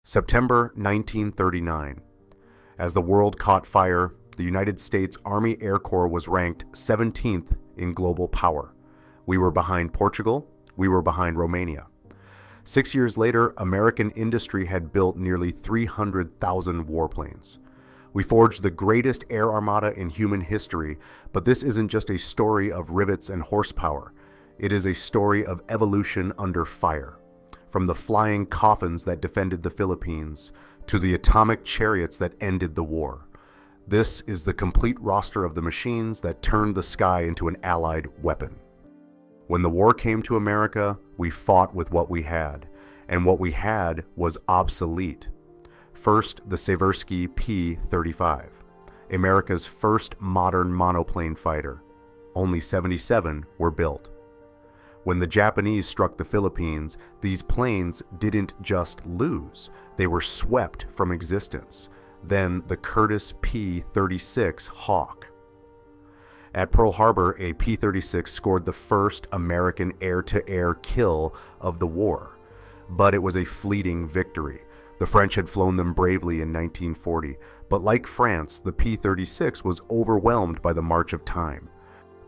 September 1939. As the world caught fire, the United States Army Air Corps was ranked 17th in global power. We were behind Portugal, we were behind Romania. 6 years later, American industry had built nearly 300,000 warplanes. We forged the greatest air armada in human history, but this isn't just a story of rivets and horsepower. It is a story of evolution under fire. From the flying coffins that defended the Philippines to the atomic chariots that ended the war. This is the complete roster of the machines that turned the sky into an allied weapon. When the war came to America, we fought with what we had, and what we had was obsolete. First, the Seversky P-35, America's first modern monoplane fighter. Only 77 were built. When the Japanese struck the Philippines, these planes didn't just lose, they were swept from existence. Then the Curtiss P-36 Hawk. At Pearl Harbor, a P-36 scored the first American air-to-air kill of the war. But it was a fleeting victory. The French had flown them bravely in 1940, but like France, the P-36 was overwhelmed by the march of time.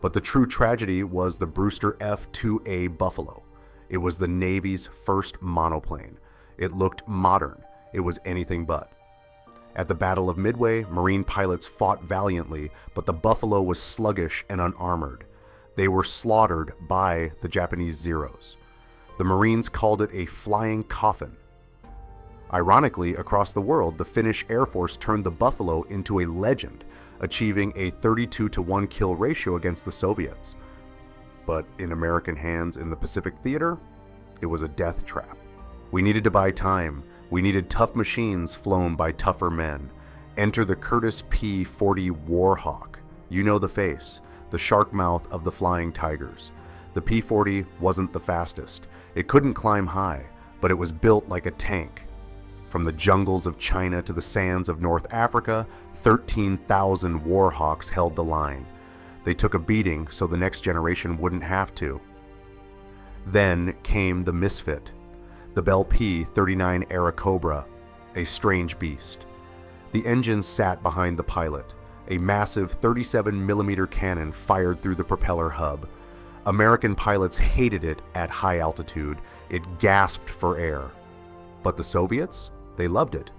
But the true tragedy was the Brewster F-2A Buffalo. It was the Navy's first monoplane. It looked modern. It was anything but. At the Battle of Midway, Marine pilots fought valiantly, but the Buffalo was sluggish and unarmored. They were slaughtered by the Japanese Zeros. The Marines called it a flying coffin. Ironically, across the world, the Finnish Air Force turned the Buffalo into a legend, achieving a 32-to-1 kill ratio against the Soviets. But in American hands in the Pacific Theater, it was a death trap. We needed to buy time. We needed tough machines flown by tougher men. Enter the Curtiss P-40 Warhawk. You know the face, the shark mouth of the flying tigers. The P-40 wasn't the fastest. It couldn't climb high, but it was built like a tank. From the jungles of China to the sands of North Africa, 13,000 Warhawks held the line. They took a beating so the next generation wouldn't have to. Then came the misfit, the Bell P-39 Airacobra, a strange beast. The engine sat behind the pilot. A massive 37mm cannon fired through the propeller hub. American pilots hated it at high altitude. It gasped for air. But the Soviets? They loved it.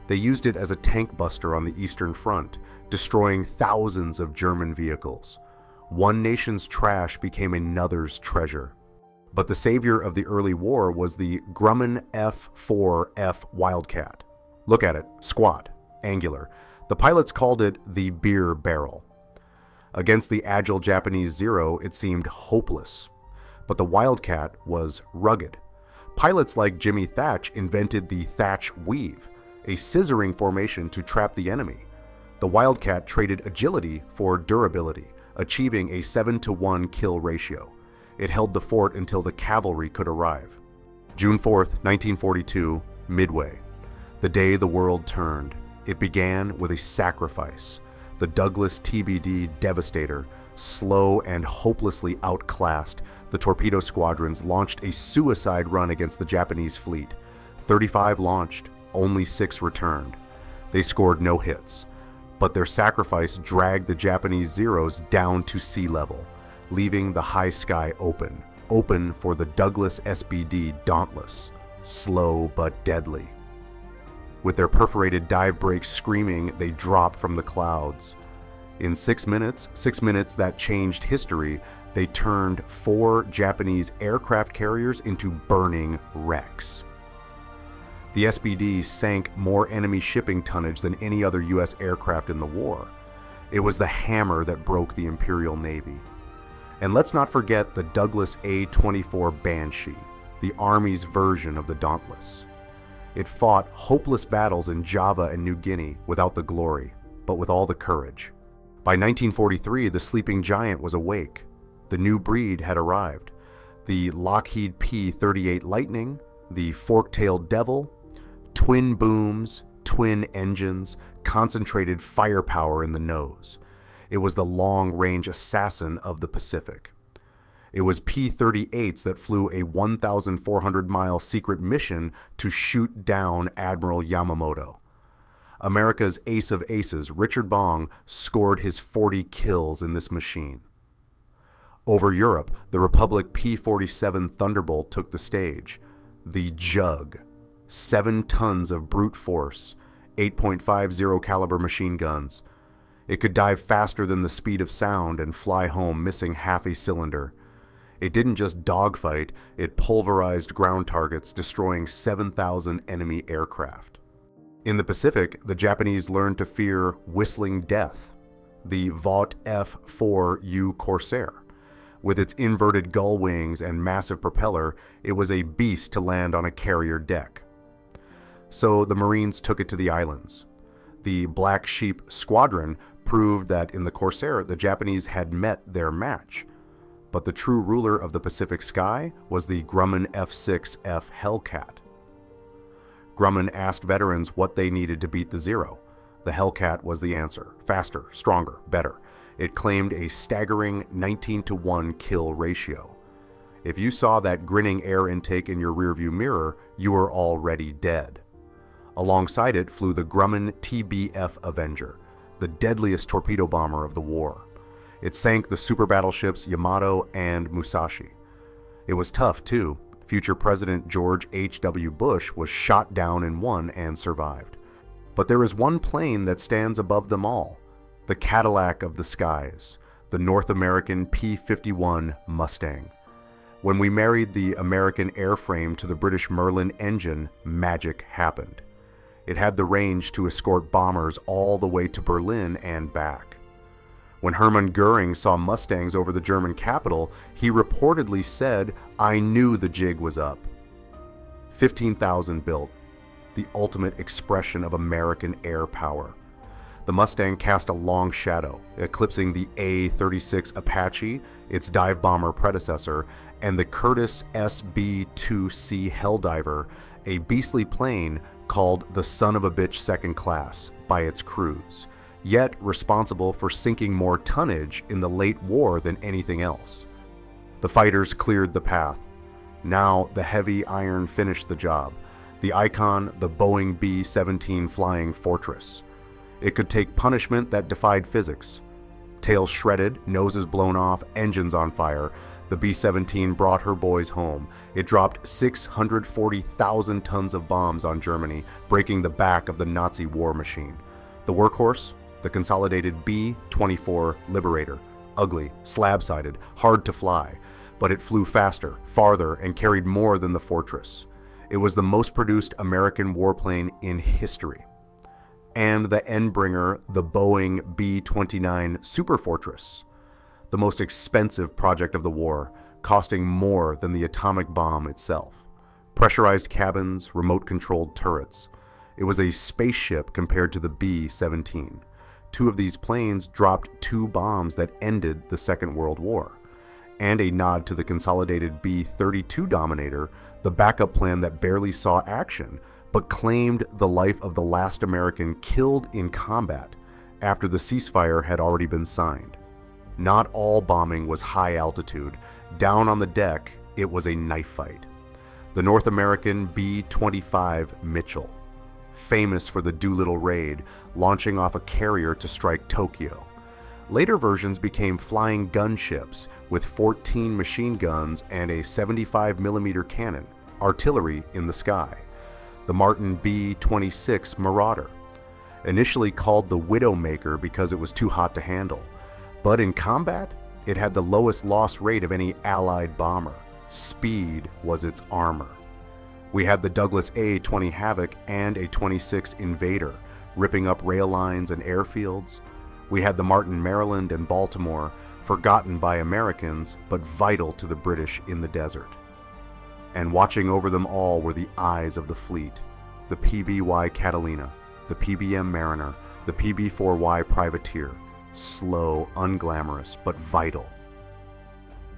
They used it as a tank buster on the Eastern Front, destroying thousands of German vehicles. One nation's trash became another's treasure. But the savior of the early war was the Grumman F-4F Wildcat. Look at it, squat, angular. The pilots called it the beer barrel. Against the agile Japanese Zero, it seemed hopeless. But the Wildcat was rugged. Pilots like Jimmy Thatch invented the Thatch Weave, a scissoring formation to trap the enemy. The Wildcat traded agility for durability, achieving a 7-to-1 kill ratio. It held the fort until the cavalry could arrive. June 4th, 1942, Midway. The day the world turned. It began with a sacrifice. The Douglas TBD Devastator, slow and hopelessly outclassed, the torpedo squadrons launched a suicide run against the Japanese fleet. 35 launched, only 6 returned. They scored no hits, but their sacrifice dragged the Japanese Zeros down to sea level, leaving the high sky open for the Douglas SBD Dauntless, slow but deadly. With their perforated dive brakes screaming, they dropped from the clouds. In 6 minutes that changed history, they turned 4 Japanese aircraft carriers into burning wrecks. The SBD sank more enemy shipping tonnage than any other U.S. aircraft in the war. It was the hammer that broke the Imperial Navy. And let's not forget the Douglas A-24 Banshee, the Army's version of the Dauntless. It fought hopeless battles in Java and New Guinea without the glory, but with all the courage. By 1943, the sleeping giant was awake. The new breed had arrived. The Lockheed P-38 Lightning, the fork-tailed Devil, twin booms, twin engines, concentrated firepower in the nose. It was the long-range assassin of the Pacific. It was P-38s that flew a 1,400-mile secret mission to shoot down Admiral Yamamoto. America's ace of aces, Richard Bong, scored his 40 kills in this machine. Over Europe, the Republic P-47 Thunderbolt took the stage. The Jug, 7 tons of brute force, 8.50 caliber machine guns. It could dive faster than the speed of sound and fly home missing half a cylinder. It didn't just dogfight, it pulverized ground targets, destroying 7,000 enemy aircraft. In the Pacific, the Japanese learned to fear whistling death, the Vought F-4U Corsair. With its inverted gull wings and massive propeller, it was a beast to land on a carrier deck. So the Marines took it to the islands. The Black Sheep Squadron proved that in the Corsair, the Japanese had met their match. But the true ruler of the Pacific sky was the Grumman F-6F Hellcat. Grumman asked veterans what they needed to beat the Zero. The Hellcat was the answer. Faster, stronger, better. It claimed a staggering 19-to-1 kill ratio. If you saw that grinning air intake in your rearview mirror, you were already dead. Alongside it flew the Grumman TBF Avenger, the deadliest torpedo bomber of the war. It sank the super battleships Yamato and Musashi. It was tough, too. Future President George H.W. Bush was shot down in one and survived. But there is one plane that stands above them all, the Cadillac of the skies, the North American P-51 Mustang. When we married the American airframe to the British Merlin engine, magic happened. It had the range to escort bombers all the way to Berlin and back. When Hermann Goering saw Mustangs over the German capital, he reportedly said, "I knew the jig was up." 15,000 built, the ultimate expression of American air power. The Mustang cast a long shadow, eclipsing the A-36 Apache, its dive bomber predecessor, and the Curtiss SB-2C Helldiver, a beastly plane called the son of a bitch second class by its crews, yet responsible for sinking more tonnage in the late war than anything else. The fighters cleared the path. Now the heavy iron finished the job. The icon, the Boeing B-17 Flying Fortress. It could take punishment that defied physics. Tails shredded, noses blown off, engines on fire. The B-17 brought her boys home. It dropped 640,000 tons of bombs on Germany, breaking the back of the Nazi war machine. The workhorse? The consolidated B-24 Liberator. Ugly, slab-sided, hard to fly, but it flew faster, farther, and carried more than the Fortress. It was the most produced American warplane in history. And the Endbringer, the Boeing B-29 Superfortress, the most expensive project of the war, costing more than the atomic bomb itself. Pressurized cabins, remote-controlled turrets. It was a spaceship compared to the B-17. 2 of these planes dropped 2 bombs that ended the Second World War. And a nod to the consolidated B-32 Dominator, the backup plan that barely saw action, but claimed the life of the last American killed in combat after the ceasefire had already been signed. Not all bombing was high altitude. Down on the deck, it was a knife fight. The North American B-25 Mitchell, famous for the Doolittle raid, launching off a carrier to strike Tokyo. Later versions became flying gunships with 14 machine guns and a 75mm cannon, artillery in the sky. The Martin B-26 Marauder, initially called the Widowmaker because it was too hot to handle. But in combat, it had the lowest loss rate of any Allied bomber. Speed was its armor. We had the Douglas A-20 Havoc and a 26 Invader, ripping up rail lines and airfields. We had the Martin Maryland and Baltimore, forgotten by Americans, but vital to the British in the desert. And watching over them all were the eyes of the fleet, the PBY Catalina, the PBM Mariner, the PB-4Y Privateer, slow, unglamorous, but vital.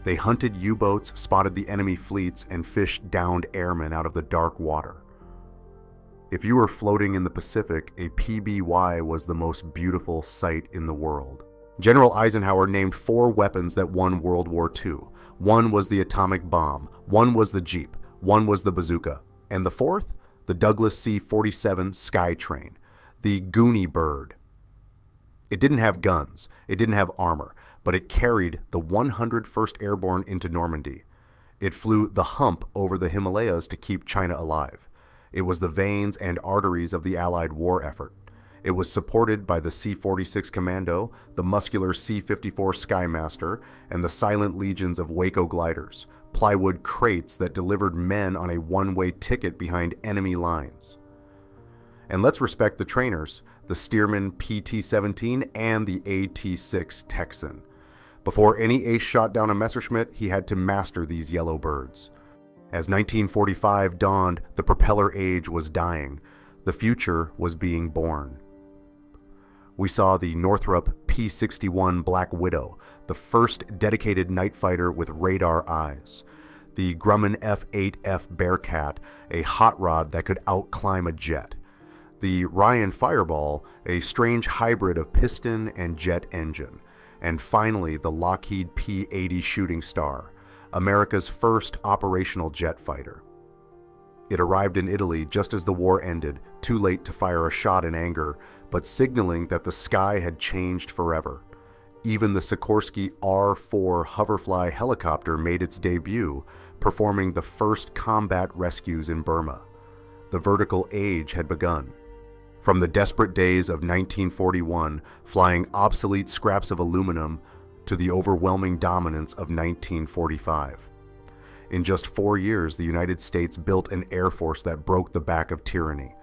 They hunted U-boats, spotted the enemy fleets, and fished downed airmen out of the dark water. If you were floating in the Pacific, a PBY was the most beautiful sight in the world. General Eisenhower named 4 weapons that won World War II. One was the atomic bomb, one was the Jeep, one was the bazooka, and the fourth, the Douglas C-47 Skytrain, the Goonie Bird. It didn't have guns, it didn't have armor, but it carried the 101st Airborne into Normandy. It flew the hump over the Himalayas to keep China alive. It was the veins and arteries of the Allied war effort. It was supported by the C-46 Commando, the muscular C-54 Skymaster, and the silent legions of Waco gliders, plywood crates that delivered men on a one-way ticket behind enemy lines. And let's respect the trainers, the Stearman PT-17 and the AT-6 Texan. Before any ace shot down a Messerschmitt, he had to master these yellow birds. As 1945 dawned, the propeller age was dying. The future was being born. We saw the Northrop P-61 Black Widow, the first dedicated night fighter with radar eyes. The Grumman F-8F Bearcat, a hot rod that could outclimb a jet. The Ryan Fireball, a strange hybrid of piston and jet engine. And finally, the Lockheed P-80 Shooting Star, America's first operational jet fighter. It arrived in Italy just as the war ended, too late to fire a shot in anger, but signaling that the sky had changed forever. Even the Sikorsky R-4 Hoverfly helicopter made its debut, performing the first combat rescues in Burma. The vertical age had begun. From the desperate days of 1941, flying obsolete scraps of aluminum, to the overwhelming dominance of 1945. In just 4 years, the United States built an air force that broke the back of tyranny.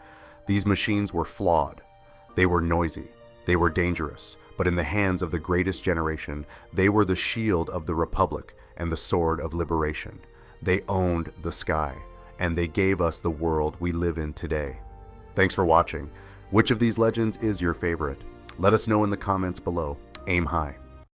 These machines were flawed. They were noisy. They were dangerous. But in the hands of the greatest generation, they were the shield of the Republic and the sword of liberation. They owned the sky, and they gave us the world we live in today. Thanks for watching. Which of these legends is your favorite? Let us know in the comments below. Aim high.